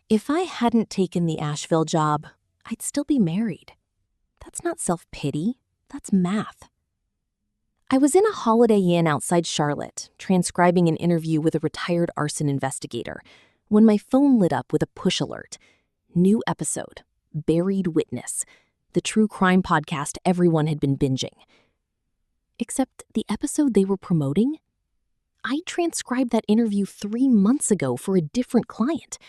If I hadn't taken the Asheville job, I'd still be married. That's not self-pity, that's math. I was in a Holiday Inn outside Charlotte, transcribing an interview with a retired arson investigator, when my phone lit up with a push alert. New episode, Buried Witness, the true crime podcast everyone had been binging. Except the episode they were promoting? I transcribed that interview 3 months ago for a different client.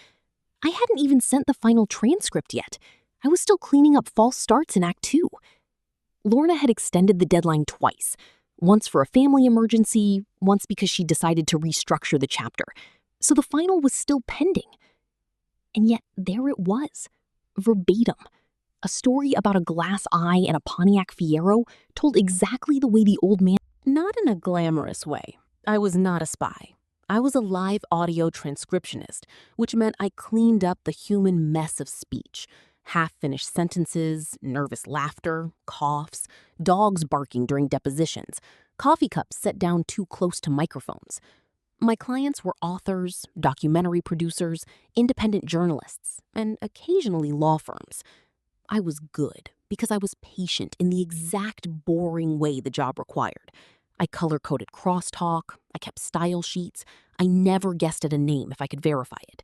I hadn't even sent the final transcript yet. I was still cleaning up false starts in Act 2. Lorna had extended the deadline twice, once for a family emergency, once because she decided to restructure the chapter. So the final was still pending. And yet there it was, verbatim. A story about a glass eye and a Pontiac Fiero told exactly the way the old man. Not in a glamorous way. I was not a spy. I was a live audio transcriptionist, which meant I cleaned up the human mess of speech. Half-finished sentences, nervous laughter, coughs, dogs barking during depositions, coffee cups set down too close to microphones. My clients were authors, documentary producers, independent journalists, and occasionally law firms. I was good because I was patient in the exact boring way the job required. I color-coded crosstalk, I kept style sheets, I never guessed at a name if I could verify it.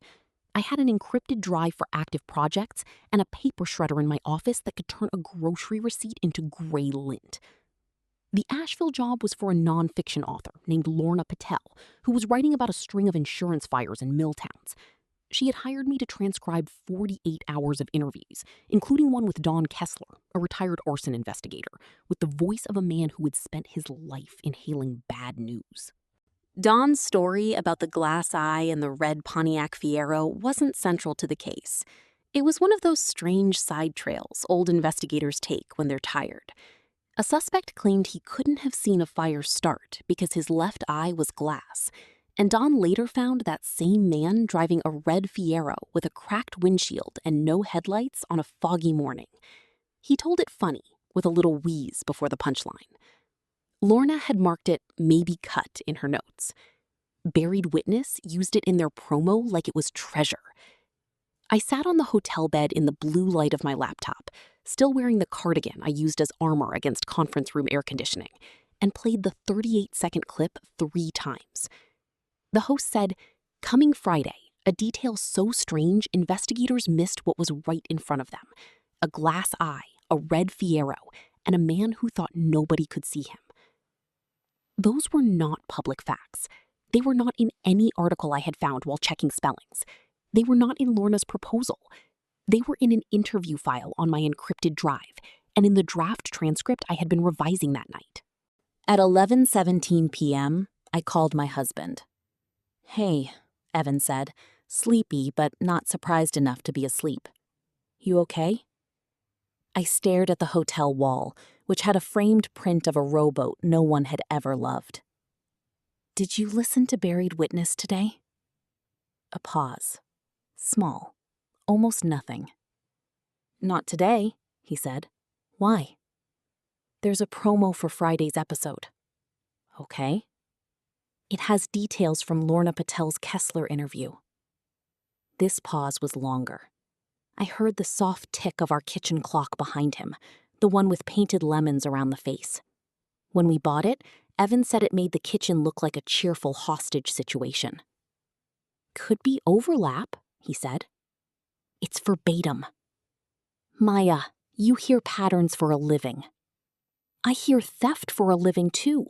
I had an encrypted drive for active projects and a paper shredder in my office that could turn a grocery receipt into gray lint. The Asheville job was for a nonfiction author named Lorna, who was writing about a string of insurance fires in mill towns. She had hired me to transcribe 48 hours of interviews, including one with Don Kessler, a retired arson investigator, with the voice of a man who had spent his life inhaling bad news. Don's story about the glass eye and the red Pontiac Fiero wasn't central to the case. It was one of those strange side trails old investigators take when they're tired. A suspect claimed he couldn't have seen a fire start because his left eye was glass, and Don later found that same man driving a red Fiero with a cracked windshield and no headlights on a foggy morning. He told it funny, with a little wheeze before the punchline. Lorna had marked it maybe cut in her notes. Buried Witness used it in their promo like it was treasure. I sat on the hotel bed in the blue light of my laptop, still wearing the cardigan I used as armor against conference room air conditioning, and played the 38-second clip 3 times. The host said, "Coming Friday, a detail so strange investigators missed what was right in front of them. A glass eye, a red Fiero, and a man who thought nobody could see him." Those were not public facts. They were not in any article I had found while checking spellings. They were not in Lorna's proposal. They were in an interview file on my encrypted drive, and in the draft transcript I had been revising that night. At 11:17 p.m., I called my husband. "Hey," Evan said, sleepy but not surprised enough to be asleep. "You okay?" I stared at the hotel wall, which had a framed print of a rowboat no one had ever loved. "Did you listen to Buried Witness today?" A pause. Small. Almost nothing. "Not today," he said. "Why?" "There's a promo for Friday's episode." "Okay." "It has details from Lorna Patel's Kessler interview." This pause was longer. I heard the soft tick of our kitchen clock behind him, the one with painted lemons around the face. When we bought it, Evan said it made the kitchen look like a cheerful hostage situation. "Could be overlap," he said. "It's verbatim." "Maya, you hear patterns for a living." "I hear theft for a living too."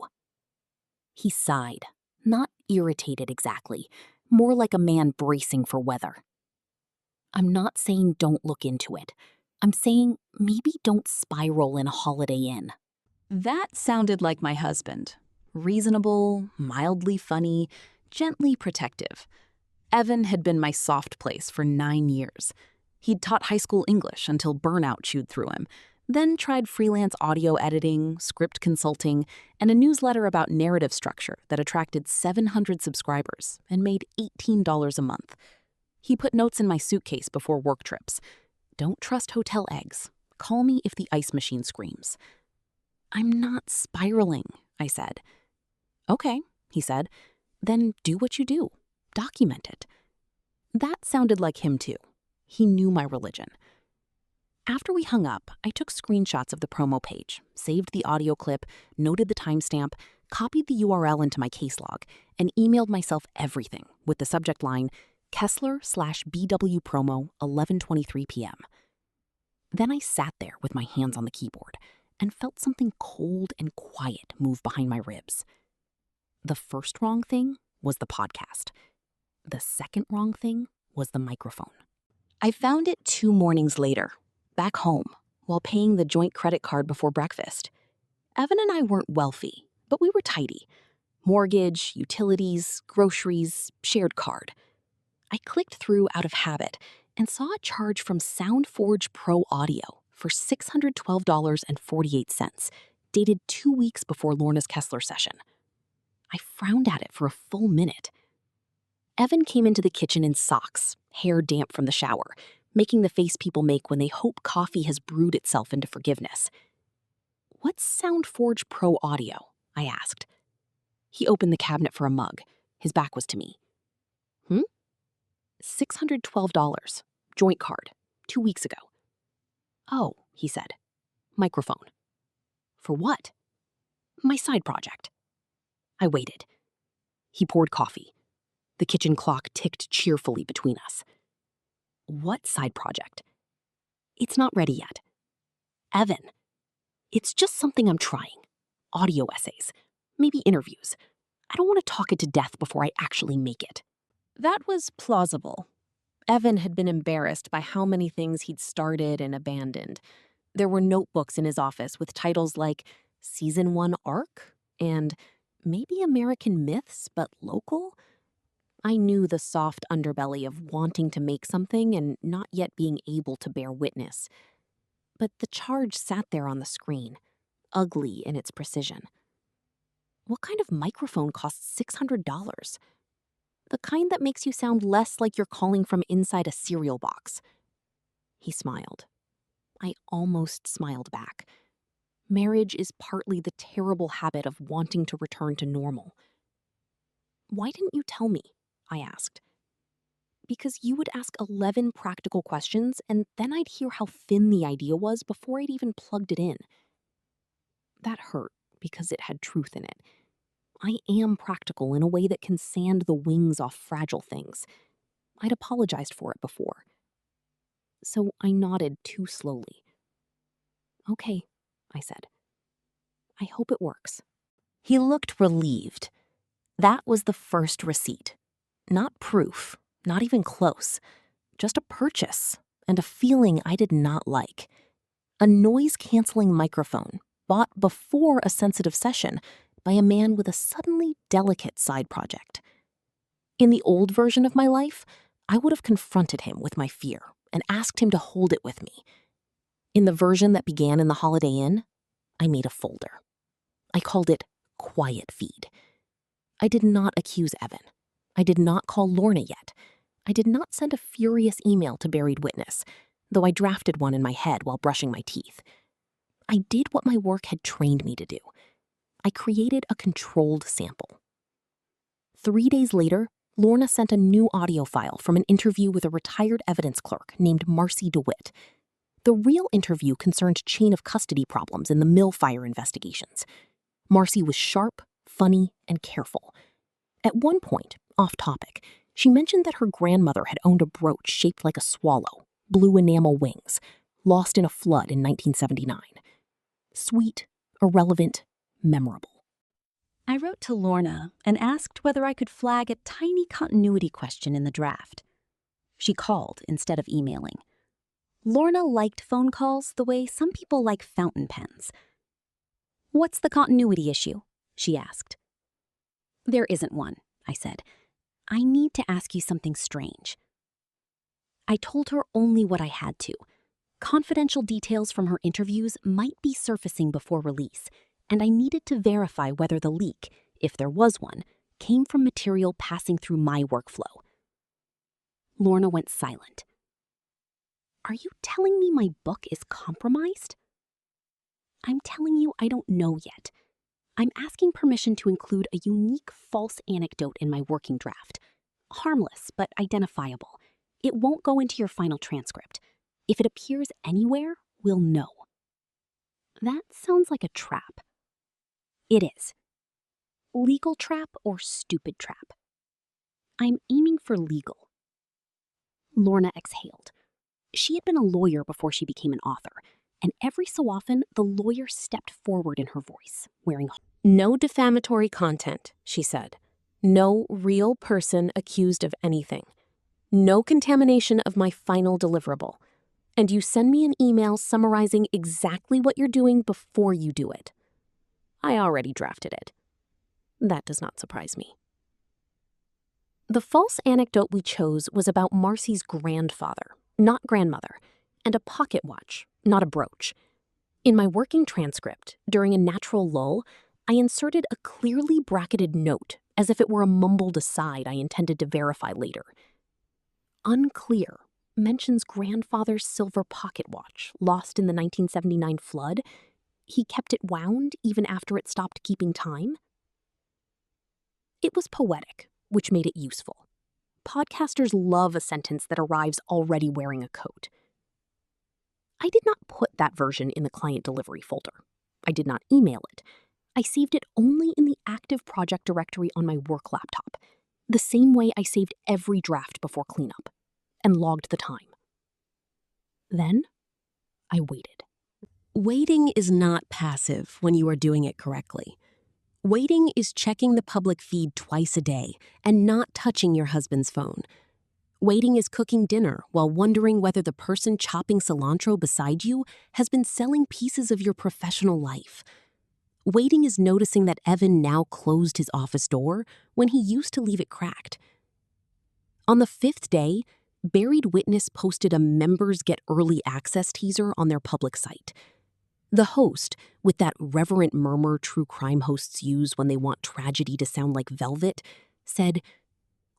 He sighed, not irritated exactly, more like a man bracing for weather. "I'm not saying don't look into it. I'm saying maybe don't spiral in a Holiday Inn." That sounded like my husband. Reasonable, mildly funny, gently protective. Evan had been my soft place for 9 years. He'd taught high school English until burnout chewed through him, then tried freelance audio editing, script consulting, and a newsletter about narrative structure that attracted 700 subscribers and made $18 a month. He put notes in my suitcase before work trips. "Don't trust hotel eggs. Call me if the ice machine screams." "I'm not spiraling," I said. "Okay," he said. "Then do what you do. Document it." That sounded like him too. He knew my religion. After we hung up, I took screenshots of the promo page, saved the audio clip, noted the timestamp, copied the URL into my case log, and emailed myself everything with the subject line, Kessler/BW promo, 11:23 p.m. Then I sat there with my hands on the keyboard and felt something cold and quiet move behind my ribs. The first wrong thing was the podcast. The second wrong thing was the microphone. I found it 2 mornings later, back home, while paying the joint credit card before breakfast. Evan and I weren't wealthy, but we were tidy. Mortgage, utilities, groceries, shared card. I clicked through out of habit and saw a charge from SoundForge Pro Audio for $612.48, dated 2 weeks before Lorna's Kessler session. I frowned at it for a full minute. Evan came into the kitchen in socks, hair damp from the shower, making the face people make when they hope coffee has brewed itself into forgiveness. "What's SoundForge Pro Audio?" I asked. He opened the cabinet for a mug. His back was to me. $612, joint card, 2 weeks ago. "Oh," he said. "Microphone." "For what?" "My side project." I waited. He poured coffee. The kitchen clock ticked cheerfully between us. "What side project?" "It's not ready yet." "Evan, it's just something I'm trying. Audio essays, maybe interviews. I don't want to talk it to death before I actually make it." That was plausible. Evan had been embarrassed by how many things he'd started and abandoned. There were notebooks in his office with titles like Season 1 Arc and maybe American Myths, but local. I knew the soft underbelly of wanting to make something and not yet being able to bear witness. But the charge sat there on the screen, ugly in its precision. What kind of microphone costs $600? The kind that makes you sound less like you're calling from inside a cereal box. He smiled. I almost smiled back. Marriage is partly the terrible habit of wanting to return to normal. "Why didn't you tell me?" I asked. "Because you would ask 11 practical questions, and then I'd hear how thin the idea was before I'd even plugged it in." That hurt because it had truth in it. I am practical in a way that can sand the wings off fragile things. I'd apologized for it before. So I nodded too slowly. "Okay," I said. "I hope it works." He looked relieved. That was the first receipt. Not proof, not even close. Just a purchase and a feeling I did not like. A noise-canceling microphone bought before a sensitive session by a man with a suddenly delicate side project. In the old version of my life, I would have confronted him with my fear and asked him to hold it with me. In the version that began in the Holiday Inn, I made a folder. I called it Quiet Feed. I did not accuse Evan. I did not call Lorna yet. I did not send a furious email to Buried Witness, though I drafted one in my head while brushing my teeth. I did what my work had trained me to do. I created a controlled sample. 3 days later, Lorna sent a new audio file from an interview with a retired evidence clerk named Marcy DeWitt. The real interview concerned chain of custody problems in the mill fire investigations. Marcy was sharp, funny, and careful. At one point, off topic, she mentioned that her grandmother had owned a brooch shaped like a swallow, blue enamel wings, lost in a flood in 1979. Sweet, irrelevant, memorable. I wrote to Lorna and asked whether I could flag a tiny continuity question in the draft. She called instead of emailing. Lorna liked phone calls the way some people like fountain pens. "What's the continuity issue?" she asked. "There isn't one," I said. "I need to ask you something strange." I told her only what I had to. Confidential details from her interviews might be surfacing before release, and I needed to verify whether the leak, if there was one, came from material passing through my workflow. Lorna went silent. "Are you telling me my book is compromised?" "I'm telling you I don't know yet. I'm asking permission to include a unique false anecdote in my working draft. Harmless, but identifiable. It won't go into your final transcript. If it appears anywhere, we'll know. That sounds like a trap. It is. Legal trap or stupid trap? I'm aiming for legal. Lorna exhaled. She had been a lawyer before she became an author, and every so often the lawyer stepped forward in her voice, wearing No defamatory content, she said. No real person accused of anything. No contamination of my final deliverable. And you send me an email summarizing exactly what you're doing before you do it. I already drafted it. That does not surprise me. The false anecdote we chose was about Marcy's grandfather, not grandmother, and a pocket watch, not a brooch. In my working transcript, during a natural lull, I inserted a clearly bracketed note as if it were a mumbled aside I intended to verify later. Unclear mentions grandfather's silver pocket watch lost in the 1979 flood. He kept it wound even after it stopped keeping time. It was poetic, which made it useful. Podcasters love a sentence that arrives already wearing a coat. I did not put that version in the client delivery folder. I did not email it. I saved it only in the active project directory on my work laptop, the same way I saved every draft before cleanup, and logged the time. Then, I waited. Waiting is not passive when you are doing it correctly. Waiting is checking the public feed twice a day and not touching your husband's phone. Waiting is cooking dinner while wondering whether the person chopping cilantro beside you has been selling pieces of your professional life. Waiting is noticing that Evan now closed his office door when he used to leave it cracked. On the 5th day, Buried Witness posted a members get early access teaser on their public site. The host, with that reverent murmur true crime hosts use when they want tragedy to sound like velvet, said,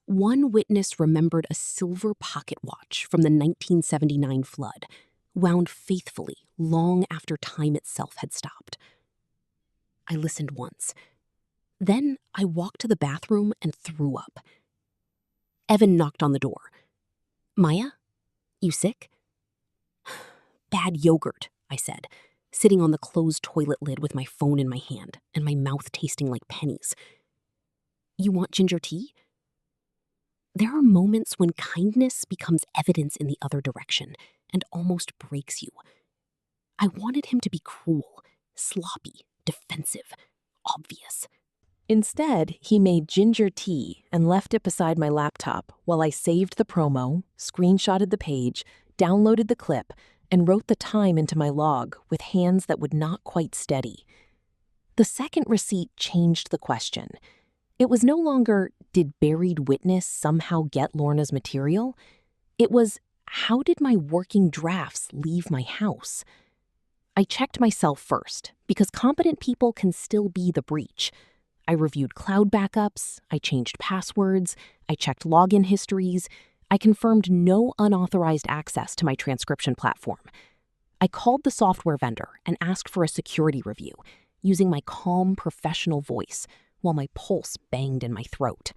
"One witness remembered a silver pocket watch from the 1979 flood, wound faithfully long after time itself had stopped." I listened once. Then I walked to the bathroom and threw up. Evan knocked on the door. "Maya, you sick?" "Bad yogurt," I said, sitting on the closed toilet lid with my phone in my hand and my mouth tasting like pennies. "You want ginger tea?" There are moments when kindness becomes evidence in the other direction and almost breaks you. I wanted him to be cruel, sloppy, defensive, obvious. Instead, he made ginger tea and left it beside my laptop while I saved the promo, screenshotted the page, downloaded the clip, and wrote the time into my log with hands that would not quite steady. The second receipt changed the question. It was no longer, did Buried Witness somehow get Lorna's material? It was, how did my working drafts leave my house? I checked myself first, because competent people can still be the breach. I reviewed cloud backups, I changed passwords, I checked login histories, I confirmed no unauthorized access to my transcription platform. I called the software vendor and asked for a security review, using my calm, professional voice while my pulse banged in my throat.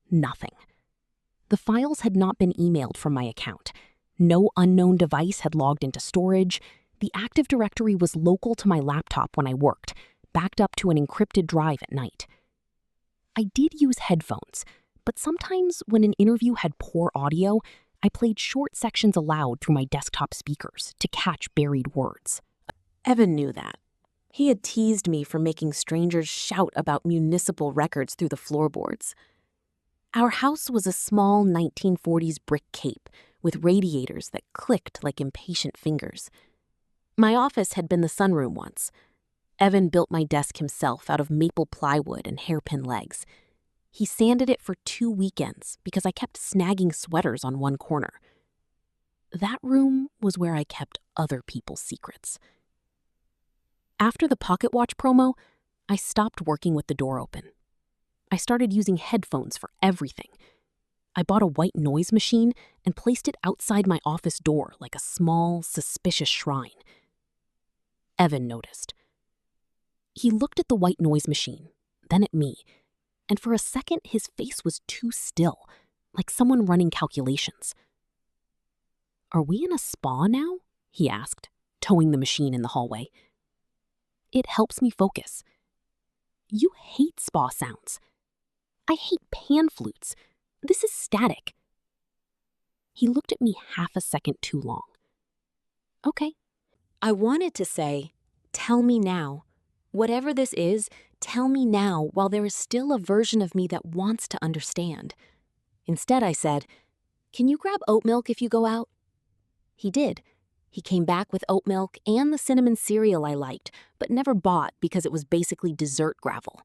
Nothing. The files had not been emailed from my account. No unknown device had logged into storage. The Active Directory was local to my laptop when I worked, backed up to an encrypted drive at night. I did use headphones, but sometimes when an interview had poor audio, I played short sections aloud through my desktop speakers to catch buried words. Evan knew that. He had teased me for making strangers shout about municipal records through the floorboards. Our house was a small 1940s brick cape with radiators that clicked like impatient fingers. My office had been the sunroom once. Evan built my desk himself out of maple plywood and hairpin legs. He sanded it for 2 weekends because I kept snagging sweaters on one corner. That room was where I kept other people's secrets. After the pocket watch promo, I stopped working with the door open. I started using headphones for everything. I bought a white noise machine and placed it outside my office door like a small, suspicious shrine. Evan noticed. He looked at the white noise machine, then at me, and for a second his face was too still, like someone running calculations. Are we in a spa now? He asked, towing the machine in the hallway. It helps me focus. You hate spa sounds. I hate pan flutes. This is static. He looked at me half a second too long. Okay. I wanted to say, tell me now. Whatever this is, tell me now while there is still a version of me that wants to understand. Instead, I said, can you grab oat milk if you go out? He did. He came back with oat milk and the cinnamon cereal I liked, but never bought because it was basically dessert gravel.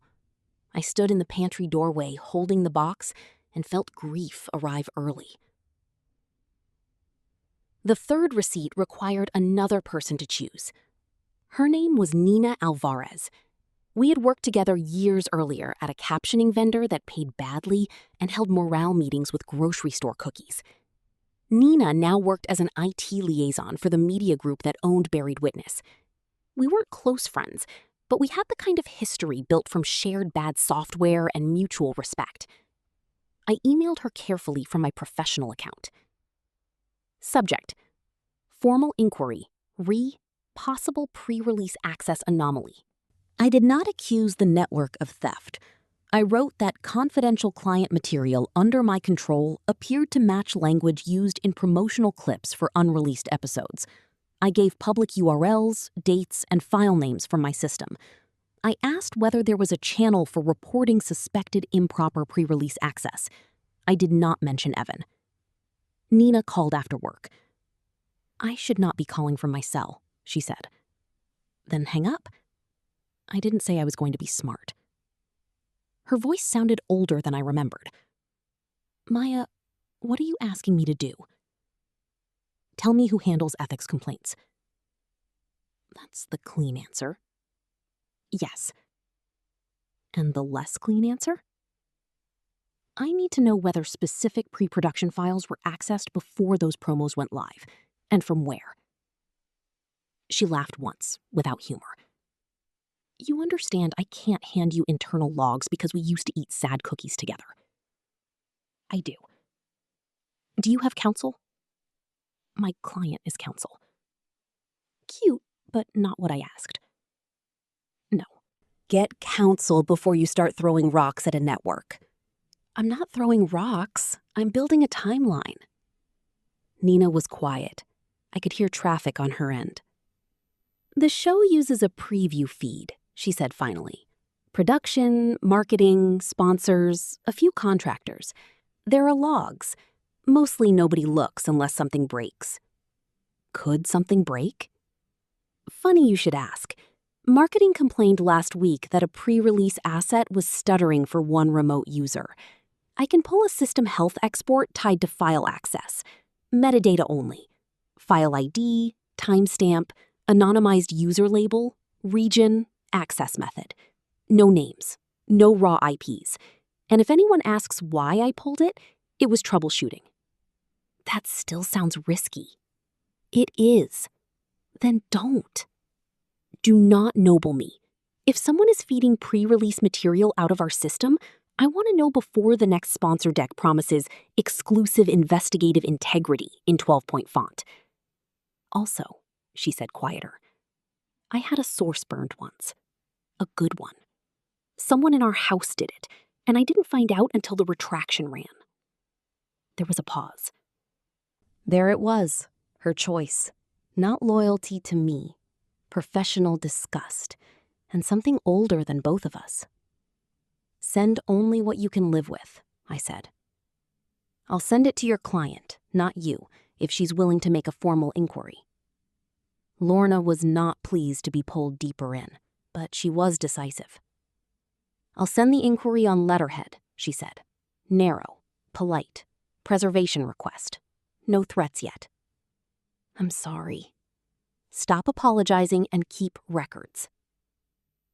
I stood in the pantry doorway holding the box and felt grief arrive early. The third receipt required another person to choose. Her name was Nina Alvarez. We had worked together years earlier at a captioning vendor that paid badly and held morale meetings with grocery store cookies. Nina now worked as an IT liaison for the media group that owned Buried Witness. We weren't close friends, but we had the kind of history built from shared bad software and mutual respect. I emailed her carefully from my professional account. Subject: formal inquiry, possible pre-release access anomaly. I did not accuse the network of theft. I wrote that confidential client material under my control appeared to match language used in promotional clips for unreleased episodes. I gave public URLs, dates, and file names from my system. I asked whether there was a channel for reporting suspected improper pre-release access. I did not mention Evan. Nina called after work. I should not be calling from my cell, she said. Then hang up. I didn't say I was going to be smart. Her voice sounded older than I remembered. Maya, what are you asking me to do? Tell me who handles ethics complaints. That's the clean answer. Yes. And the less clean answer? I need to know whether specific pre-production files were accessed before those promos went live, and from where. She laughed once, without humor. You understand I can't hand you internal logs because we used to eat sad cookies together. I do. Do you have counsel? My client is counsel. Cute, but not what I asked. No. Get counsel before you start throwing rocks at a network. I'm not throwing rocks. I'm building a timeline. Nina was quiet. I could hear traffic on her end. The show uses a preview feed, she said finally. Production, marketing, sponsors, a few contractors. There are logs. Mostly nobody looks unless something breaks. Could something break? Funny you should ask. Marketing complained last week that a pre-release asset was stuttering for one remote user. I can pull a system health export tied to file access. Metadata only. File ID, timestamp, anonymized user label, region, access method. No names, no raw IPs. And if anyone asks why I pulled it, it was troubleshooting. That still sounds risky. It is. Then don't. Do not noble me. If someone is feeding pre-release material out of our system, I want to know before the next sponsor deck promises exclusive investigative integrity in 12-point font. Also, she said quieter, I had a source burned once. A good one. Someone in our house did it, and I didn't find out until the retraction ran. There was a pause. There it was, her choice. Not loyalty to me, professional disgust, and something older than both of us. Send only what you can live with, I said. I'll send it to your client, not you, if she's willing to make a formal inquiry. Lorna was not pleased to be pulled deeper in, but she was decisive. I'll send the inquiry on letterhead, she said. Narrow, polite, preservation request. No threats yet. I'm sorry. Stop apologizing and keep records.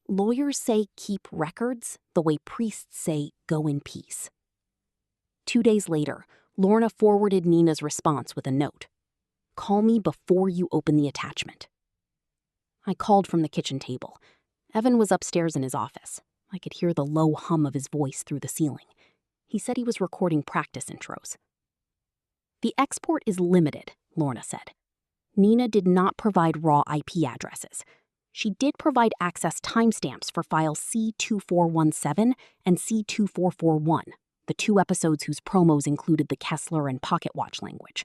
Lawyers say keep records the way priests say go in peace. 2 days later, Lorna forwarded Nina's response with a note. Call me before you open the attachment. I called from the kitchen table. Evan was upstairs in his office. I could hear the low hum of his voice through the ceiling. He said he was recording practice intros. The export is limited, Lorna said. Nina did not provide raw IP addresses. She did provide access timestamps for files C2417 and C2441, the 2 episodes whose promos included the Kessler and Pocket Watch language.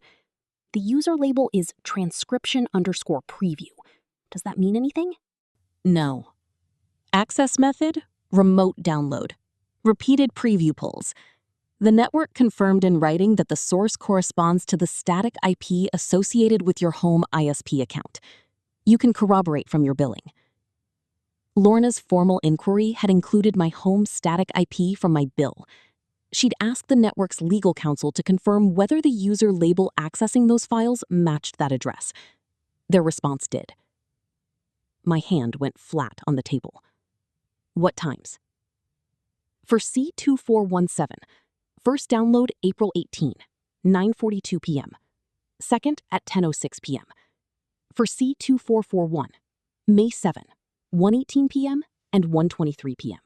The user label is transcription_preview. Does that mean anything? No. Access method, remote download. Repeated preview pulls. The network confirmed in writing that the source corresponds to the static IP associated with your home ISP account. You can corroborate from your billing. Lorna's formal inquiry had included my home static IP from my bill. She'd asked the network's legal counsel to confirm whether the user label accessing those files matched that address. Their response did. My hand went flat on the table. What times? For C2417, first download April 18, 9:42 p.m. Second at 10:06 p.m. For C2441, May 7, 1:18 p.m. and 1:23 p.m.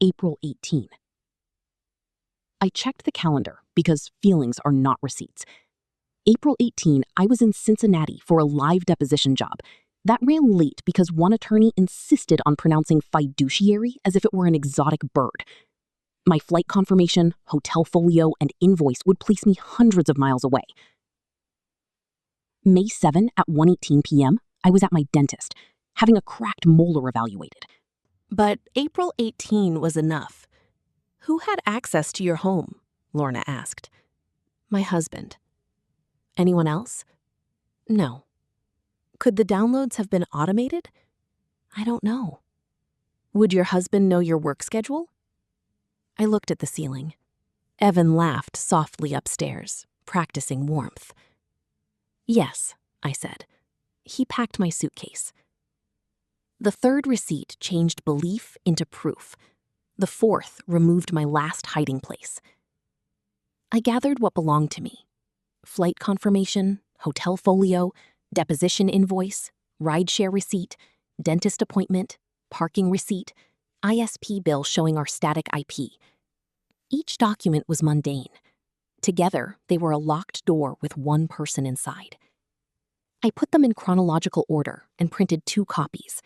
April 18. I checked the calendar because feelings are not receipts. April 18, I was in Cincinnati for a live deposition job. That ran late because one attorney insisted on pronouncing fiduciary as if it were an exotic bird. My flight confirmation, hotel folio, and invoice would place me hundreds of miles away. May 7 at 1:18 p.m., I was at my dentist, having a cracked molar evaluated. But April 18 was enough. Who had access to your home? Lorna asked. My husband. Anyone else? No. Could the downloads have been automated? I don't know. Would your husband know your work schedule? I looked at the ceiling. Evan laughed softly upstairs, practicing warmth. Yes, I said. He packed my suitcase. The third receipt changed belief into proof. The fourth removed my last hiding place. I gathered what belonged to me. Flight confirmation, hotel folio, deposition invoice, rideshare receipt, dentist appointment, parking receipt, ISP bill showing our static IP. Each document was mundane. Together, they were a locked door with one person inside. I put them in chronological order and printed 2 copies.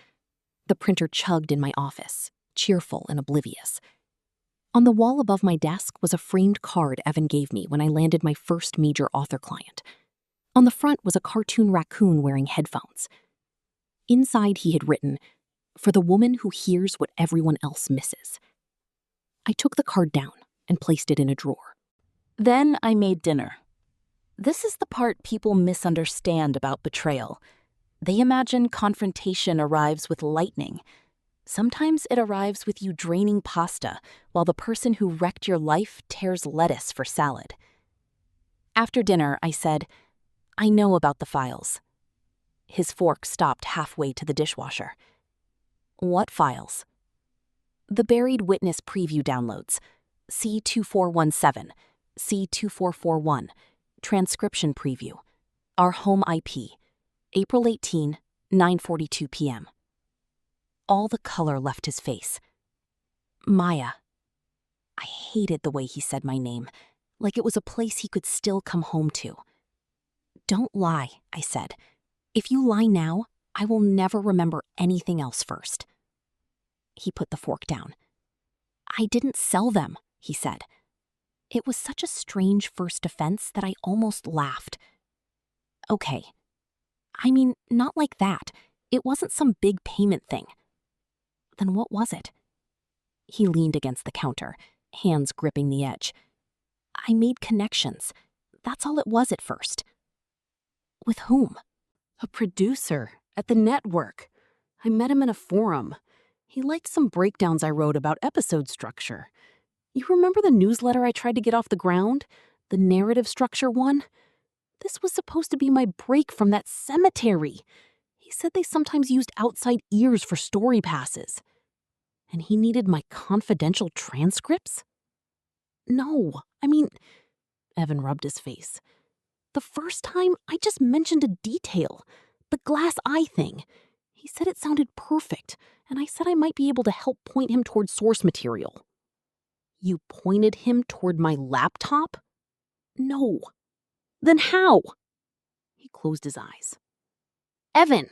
The printer chugged in my office, cheerful and oblivious. On the wall above my desk was a framed card Evan gave me when I landed my first major author client. On the front was a cartoon raccoon wearing headphones. Inside he had written, "For the woman who hears what everyone else misses." I took the card down and placed it in a drawer. Then I made dinner. This is the part people misunderstand about betrayal. They imagine confrontation arrives with lightning. Sometimes it arrives with you draining pasta while the person who wrecked your life tears lettuce for salad. After dinner, I said, I know about the files. His fork stopped halfway to the dishwasher. What files? The buried witness preview downloads. C2417, C2441, transcription preview. Our home IP. April 18, 9:42 p.m. All the color left his face. Maya. I hated the way he said my name, like it was a place he could still come home to. Don't lie, I said. If you lie now, I will never remember anything else first. He put the fork down. I didn't sell them, he said. It was such a strange first offense that I almost laughed. Okay. I mean, not like that. It wasn't some big payment thing. Then what was it? He leaned against the counter, hands gripping the edge. I made connections. That's all it was at first. With whom? A producer at the network. I met him in a forum. He liked some breakdowns I wrote about episode structure. You remember the newsletter I tried to get off the ground? The narrative structure one? This was supposed to be my break from that cemetery. He said they sometimes used outside ears for story passes. And he needed my confidential transcripts? No, I mean, Evan rubbed his face. The first time, I just mentioned a detail, the glass eye thing. He said it sounded perfect, and I said I might be able to help point him toward source material. You pointed him toward my laptop? No. Then how? He closed his eyes. Evan!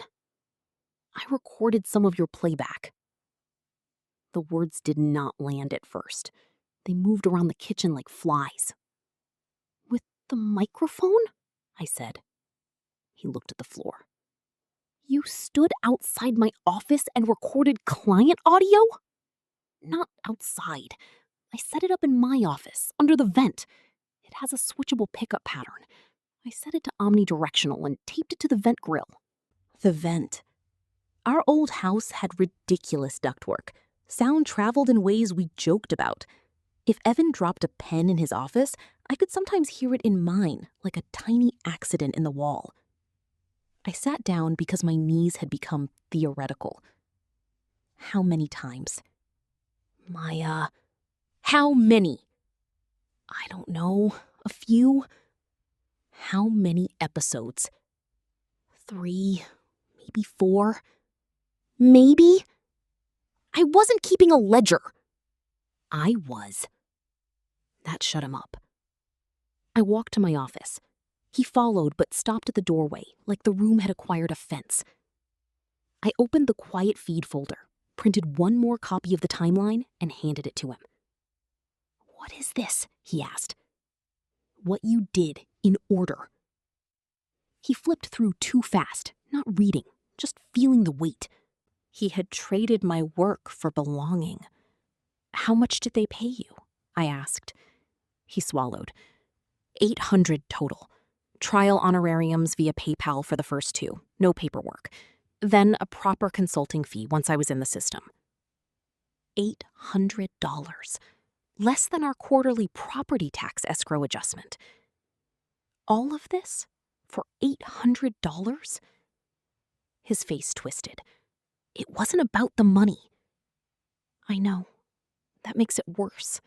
I recorded some of your playback. The words did not land at first. They moved around the kitchen like flies. With the microphone? I said. He looked at the floor. You stood outside my office and recorded client audio? Not outside. I set it up in my office, under the vent. It has a switchable pickup pattern. I set it to omnidirectional and taped it to the vent grill. The vent. Our old house had ridiculous ductwork. Sound traveled in ways we joked about. If Evan dropped a pen in his office, I could sometimes hear it in mine, like a tiny accident in the wall. I sat down because my knees had become theoretical. How many times? Maya, how many? I don't know, a few. How many episodes? 3, maybe 4. Maybe? I wasn't keeping a ledger. I was. That shut him up. I walked to my office. He followed but stopped at the doorway, like the room had acquired a fence. I opened the quiet feed folder, printed one more copy of the timeline, and handed it to him. What is this? He asked. What you did, in order. He flipped through too fast, not reading, just feeling the weight. He had traded my work for belonging. How much did they pay you? I asked. He swallowed. $800 total. Trial honorariums via PayPal for the first 2, no paperwork. Then a proper consulting fee once I was in the system. $800. Less than our quarterly property tax escrow adjustment. All of this for $800? His face twisted. It wasn't about the money. I know. That makes it worse.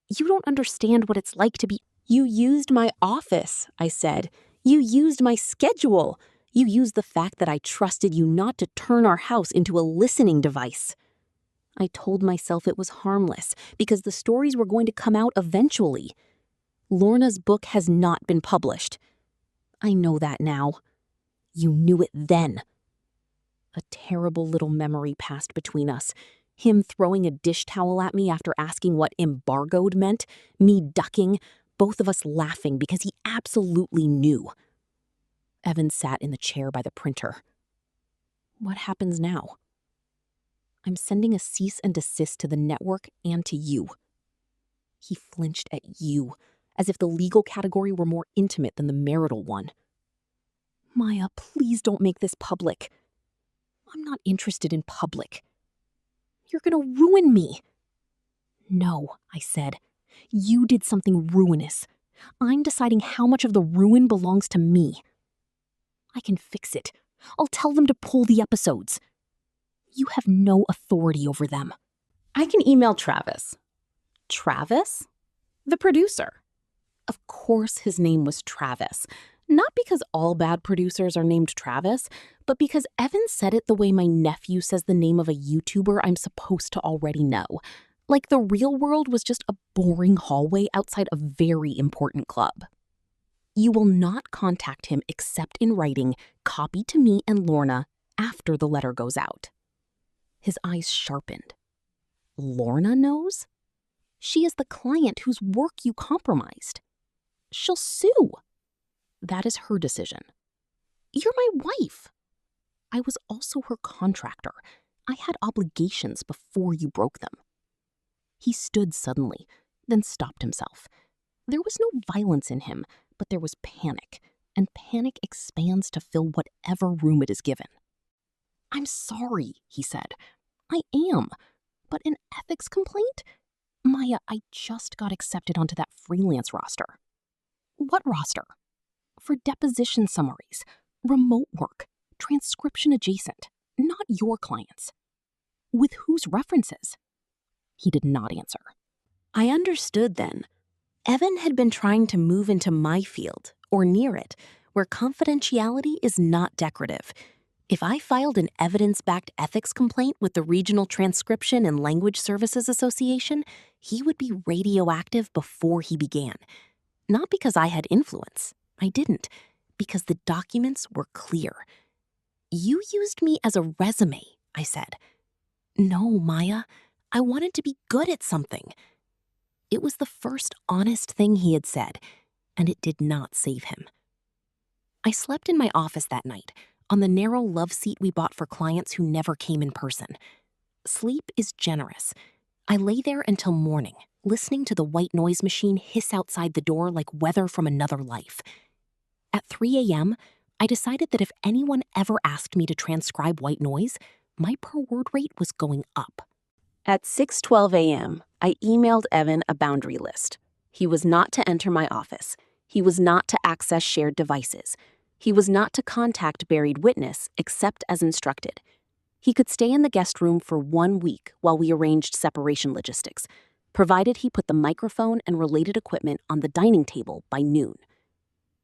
You don't understand what it's like to be... You used my office, I said. You used my schedule. You used the fact that I trusted you not to turn our house into a listening device. I told myself it was harmless because the stories were going to come out eventually. Lorna's book has not been published. I know that now. You knew it then. A terrible little memory passed between us. Him throwing a dish towel at me after asking what embargoed meant, me ducking, both of us laughing because he absolutely knew. Evan sat in the chair by the printer. What happens now? I'm sending a cease and desist to the network and to you. He flinched at you, as if the legal category were more intimate than the marital one. Maya, please don't make this public. I'm not interested in public. You're gonna ruin me. No, I said. You did something ruinous. I'm deciding how much of the ruin belongs to me. I can fix it. I'll tell them to pull the episodes. You have no authority over them. I can email Travis. Travis? The producer. Of course his name was Travis. Not because all bad producers are named Travis, but because Evan said it the way my nephew says the name of a YouTuber I'm supposed to already know. Like the real world was just a boring hallway outside a very important club. You will not contact him except in writing, copy to me and Lorna after the letter goes out. His eyes sharpened. Lorna knows? She is the client whose work you compromised. She'll sue. That is her decision. You're my wife. I was also her contractor. I had obligations before you broke them. He stood suddenly, then stopped himself. There was no violence in him, but there was panic, and panic expands to fill whatever room it is given. I'm sorry, he said. I am. But an ethics complaint? Maya, I just got accepted onto that freelance roster. What roster? For deposition summaries, remote work, transcription adjacent, not your clients. With whose references? He did not answer. I understood then. Evan had been trying to move into my field, or near it, where confidentiality is not decorative. If I filed an evidence-backed ethics complaint with the Regional Transcription and Language Services Association, he would be radioactive before he began. Not because I had influence. I didn't. Because the documents were clear. "You used me as a resume," I said. "No, Maya. I wanted to be good at something." It was the first honest thing he had said, and it did not save him. I slept in my office that night, on the narrow love seat we bought for clients who never came in person. Sleep is generous. I lay there until morning, listening to the white noise machine hiss outside the door like weather from another life. At 3 a.m., I decided that if anyone ever asked me to transcribe white noise, my per-word rate was going up. At 6:12 a.m., I emailed Evan a boundary list. He was not to enter my office. He was not to access shared devices. He was not to contact buried witness except as instructed. He could stay in the guest room for 1 week while we arranged separation logistics, provided he put the microphone and related equipment on the dining table by noon.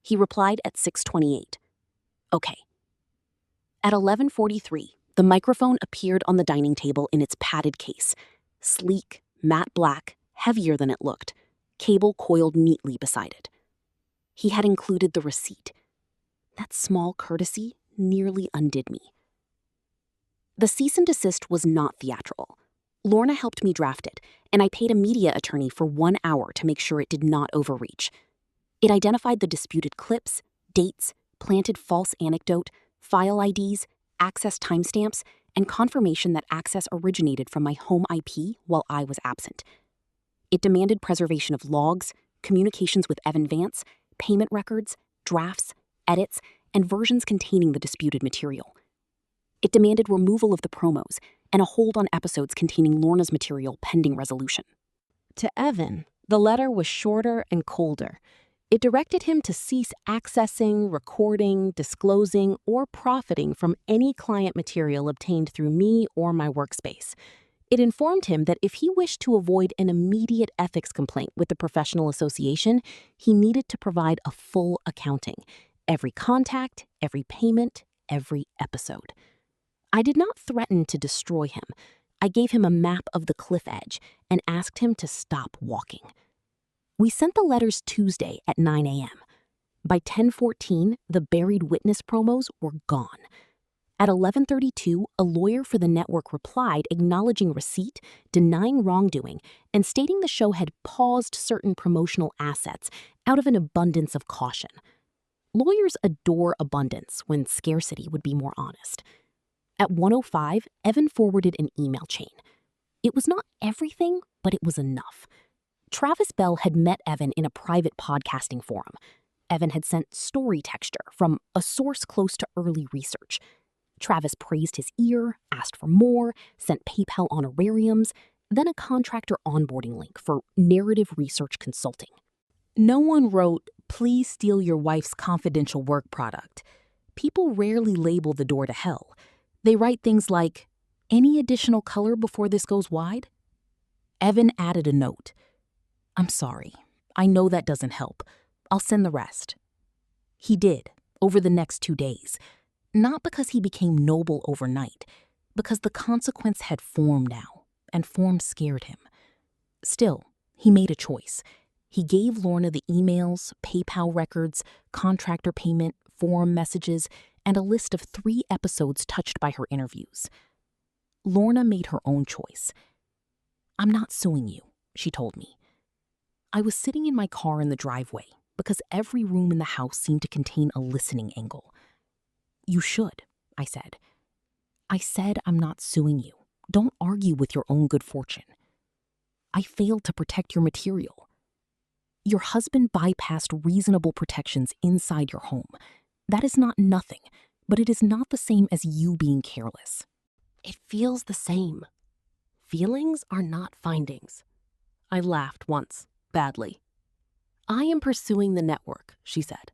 He replied at 6:28. Okay. At 11:43, the microphone appeared on the dining table in its padded case, sleek, matte black, heavier than it looked, cable coiled neatly beside it. He had included the receipt. That small courtesy nearly undid me. The cease and desist was not theatrical. Lorna helped me draft it, and I paid a media attorney for 1 hour to make sure it did not overreach. It identified the disputed clips, dates, planted false anecdote, file IDs, access timestamps, and confirmation that access originated from my home IP while I was absent. It demanded preservation of logs, communications with Evan Vance, payment records, drafts, edits, and versions containing the disputed material. It demanded removal of the promos and a hold on episodes containing Lorna's material pending resolution. To Evan, the letter was shorter and colder. It directed him to cease accessing, recording, disclosing, or profiting from any client material obtained through me or my workspace. It informed him that if he wished to avoid an immediate ethics complaint with the professional association, he needed to provide a full accounting. Every contact, every payment, every episode. I did not threaten to destroy him. I gave him a map of the cliff edge and asked him to stop walking. We sent the letters Tuesday at 9 a.m. By 10:14, the buried witness promos were gone. At 11:32, a lawyer for the network replied acknowledging receipt, denying wrongdoing, and stating the show had paused certain promotional assets out of an abundance of caution. Lawyers adore abundance when scarcity would be more honest. At 1:05, Evan forwarded an email chain. It was not everything, but it was enough. Travis Bell had met Evan in a private podcasting forum. Evan had sent story texture from a source close to early research. Travis praised his ear, asked for more, sent PayPal honorariums, then a contractor onboarding link for narrative research consulting. No one wrote, "Please steal your wife's confidential work product." People rarely label the door to hell. They write things like, "Any additional color before this goes wide?" Evan added a note. "I'm sorry. I know that doesn't help. I'll send the rest." He did, over the next 2 days. Not because he became noble overnight, because the consequence had formed now, and form scared him. Still, he made a choice. He gave Lorna the emails, PayPal records, contractor payment, forum messages, and a list of 3 episodes touched by her interviews. Lorna made her own choice. "I'm not suing you," she told me. I was sitting in my car in the driveway because every room in the house seemed to contain a listening angle. "You should," I said. "I said I'm not suing you. Don't argue with your own good fortune. I failed to protect your material. Your husband bypassed reasonable protections inside your home. That is not nothing, but it is not the same as you being careless." "It feels the same. Feelings are not findings." I laughed once, badly. "I am pursuing the network," she said.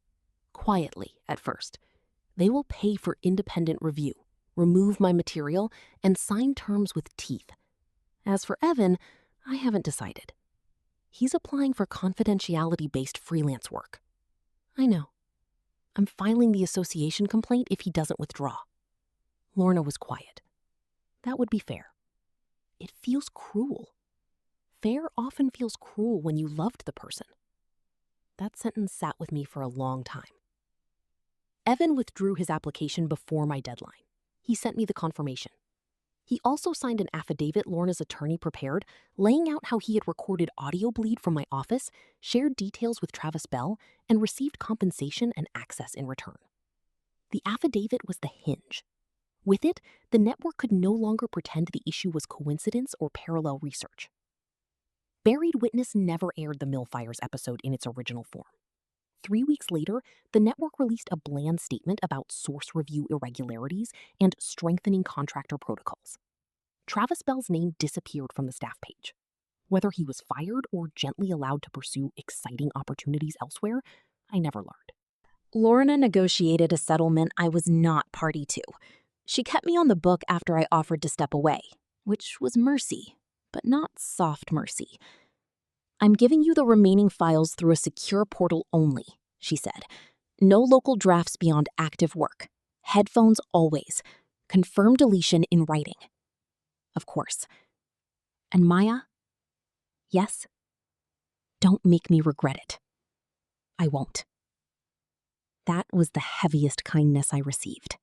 Quietly, at first. "They will pay for independent review, remove my material, and sign terms with teeth. As for Evan, I haven't decided. He's applying for confidentiality-based freelance work. I know. I'm filing the association complaint if he doesn't withdraw." Lorna was quiet. "That would be fair." "It feels cruel. Fair often feels cruel when you loved the person." That sentence sat with me for a long time. Evan withdrew his application before my deadline. He sent me the confirmation. He also signed an affidavit Lorna's attorney prepared, laying out how he had recorded audio bleed from my office, shared details with Travis Bell, and received compensation and access in return. The affidavit was the hinge. With it, the network could no longer pretend the issue was coincidence or parallel research. Buried Witness never aired the Mill Fires episode in its original form. 3 weeks later, the network released a bland statement about source review irregularities and strengthening contractor protocols. Travis Bell's name disappeared from the staff page. Whether he was fired or gently allowed to pursue exciting opportunities elsewhere, I never learned. Lorna negotiated a settlement I was not party to. She kept me on the book after I offered to step away, which was mercy, but not soft mercy. "I'm giving you the remaining files through a secure portal only," she said. "No local drafts beyond active work. Headphones always. Confirm deletion in writing." Of course. And Maya? Yes? Don't make me regret it. I won't. That was the heaviest kindness I received.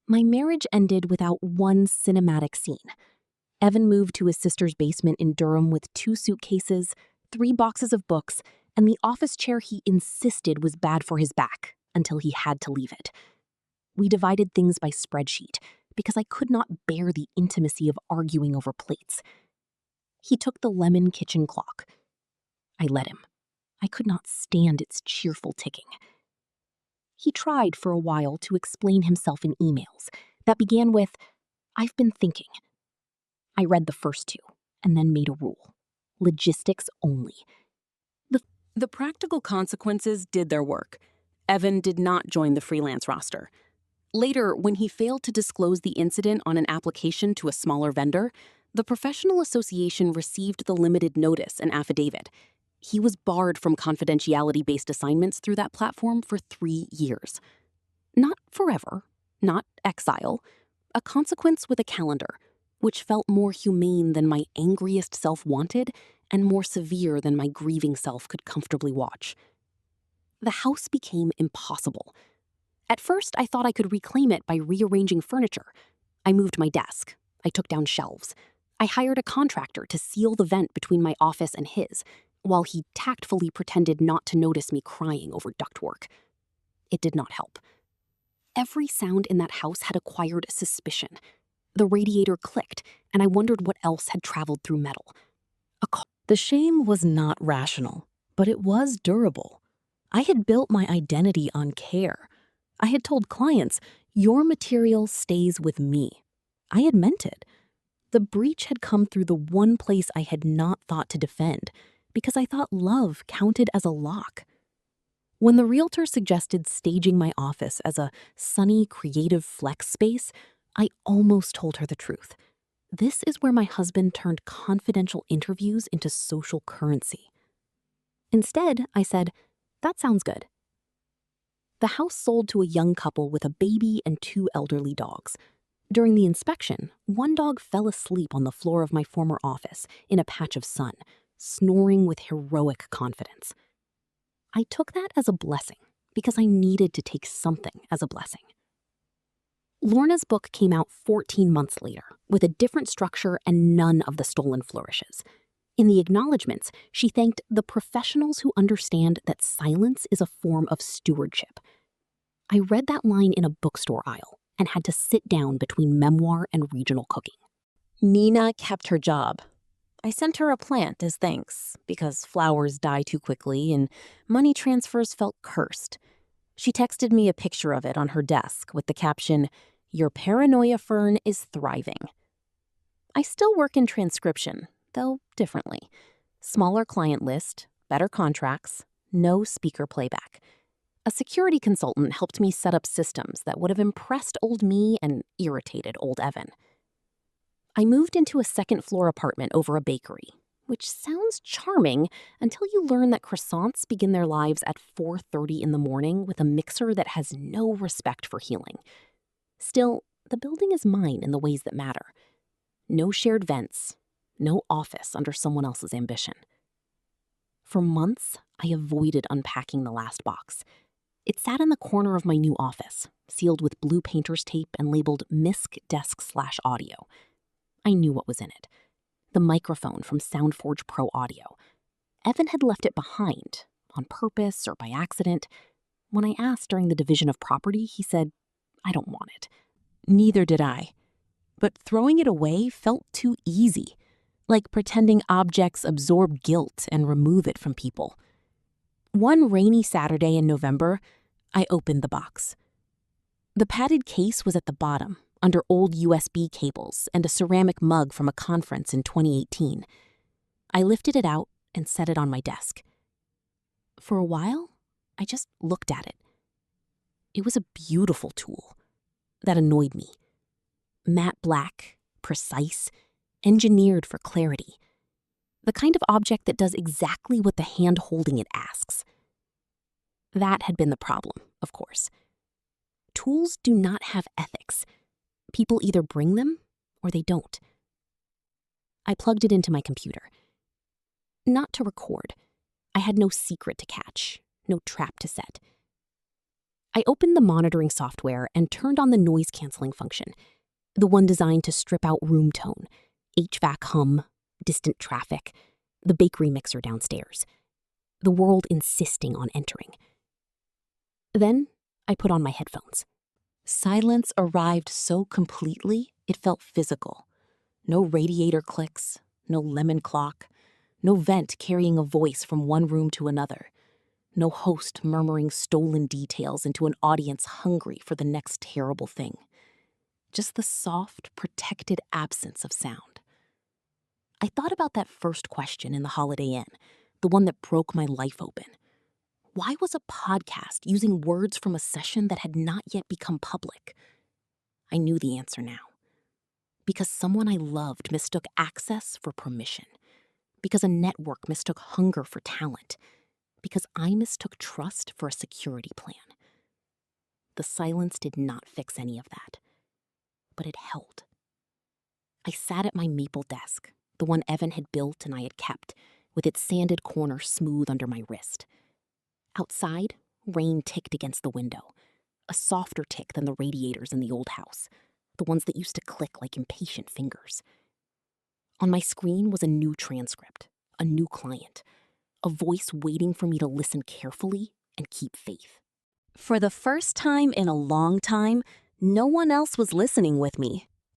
My marriage ended without one cinematic scene. Evan moved to his sister's basement in Durham with 2 suitcases, 3 boxes of books, and the office chair he insisted was bad for his back until he had to leave it. We divided things by spreadsheet because I could not bear the intimacy of arguing over plates. He took the lemon kitchen clock. I let him. I could not stand its cheerful ticking. He tried for a while to explain himself in emails that began with, "I've been thinking." I read the first 2 and then made a rule. Logistics only. The practical consequences did their work. Evan did not join the freelance roster. Later, when he failed to disclose the incident on an application to a smaller vendor, the professional association received the limited notice and affidavit. He was barred from confidentiality-based assignments through that platform for 3 years. Not forever, not exile, a consequence with a calendar, which felt more humane than my angriest self wanted and more severe than my grieving self could comfortably watch. The house became impossible. At first, I thought I could reclaim it by rearranging furniture. I moved my desk. I took down shelves. I hired a contractor to seal the vent between my office and his, while he tactfully pretended not to notice me crying over ductwork. It did not help. Every sound in that house had acquired suspicion. The radiator clicked, and I wondered what else had traveled through metal. The shame was not rational, but it was durable. I had built my identity on care. I had told clients, "Your material stays with me." I had meant it. The breach had come through the one place I had not thought to defend, because I thought love counted as a lock. When the realtor suggested staging my office as a sunny, creative flex space, I almost told her the truth. This is where my husband turned confidential interviews into social currency. Instead, I said, "That sounds good." The house sold to a young couple with a baby and 2 elderly dogs. During the inspection, one dog fell asleep on the floor of my former office in a patch of sun, snoring with heroic confidence. I took that as a blessing because I needed to take something as a blessing. Lorna's book came out 14 months later, with a different structure and none of the stolen flourishes. In the acknowledgments, she thanked the professionals who understand that silence is a form of stewardship. I read that line in a bookstore aisle and had to sit down between memoir and regional cooking. Nina kept her job. I sent her a plant as thanks, because flowers die too quickly and money transfers felt cursed. She texted me a picture of it on her desk with the caption, "Your paranoia fern is thriving." I still work in transcription, though differently. Smaller client list, better contracts, no speaker playback. A security consultant helped me set up systems that would have impressed old me and irritated old Evan. I moved into a second-floor apartment over a bakery, which sounds charming until you learn that croissants begin their lives at 4:30 in the morning with a mixer that has no respect for healing. Still, the building is mine in the ways that matter. No shared vents, no office under someone else's ambition. For months, I avoided unpacking the last box. It sat in the corner of my new office, sealed with blue painter's tape and labeled MISC Desk/Audio. I knew what was in it. The microphone from SoundForge Pro Audio. Evan had left it behind, on purpose or by accident. When I asked during the division of property, he said, "I don't want it." Neither did I. But throwing it away felt too easy, like pretending objects absorb guilt and remove it from people. One rainy Saturday in November, I opened the box. The padded case was at the bottom, under old USB cables and a ceramic mug from a conference in 2018. I lifted it out and set it on my desk. For a while, I just looked at it. It was a beautiful tool. That annoyed me. Matte black, precise, engineered for clarity. The kind of object that does exactly what the hand holding it asks. That had been the problem, of course. Tools do not have ethics. People either bring them or they don't. I plugged it into my computer. Not to record. I had no secret to catch, no trap to set. I opened the monitoring software and turned on the noise-canceling function, the one designed to strip out room tone, HVAC hum, distant traffic, the bakery mixer downstairs, the world insisting on entering. Then I put on my headphones. Silence arrived so completely it felt physical. No radiator clicks, no lemon clock, no vent carrying a voice from one room to another, no host murmuring stolen details into an audience hungry for the next terrible thing. Just the soft, protected absence of sound. I thought about that first question in the Holiday Inn, the one that broke my life open. Why was a podcast using words from a session that had not yet become public? I knew the answer now. Because someone I loved mistook access for permission. Because a network mistook hunger for talent. Because I mistook trust for a security plan. The silence did not fix any of that. But it held. I sat at my maple desk, the one Evan had built and I had kept, with its sanded corner smooth under my wrist. Outside, rain ticked against the window, a softer tick than the radiators in the old house, the ones that used to click like impatient fingers. On my screen was a new transcript, a new client, a voice waiting for me to listen carefully and keep faith. For the first time in a long time, no one else was listening with me.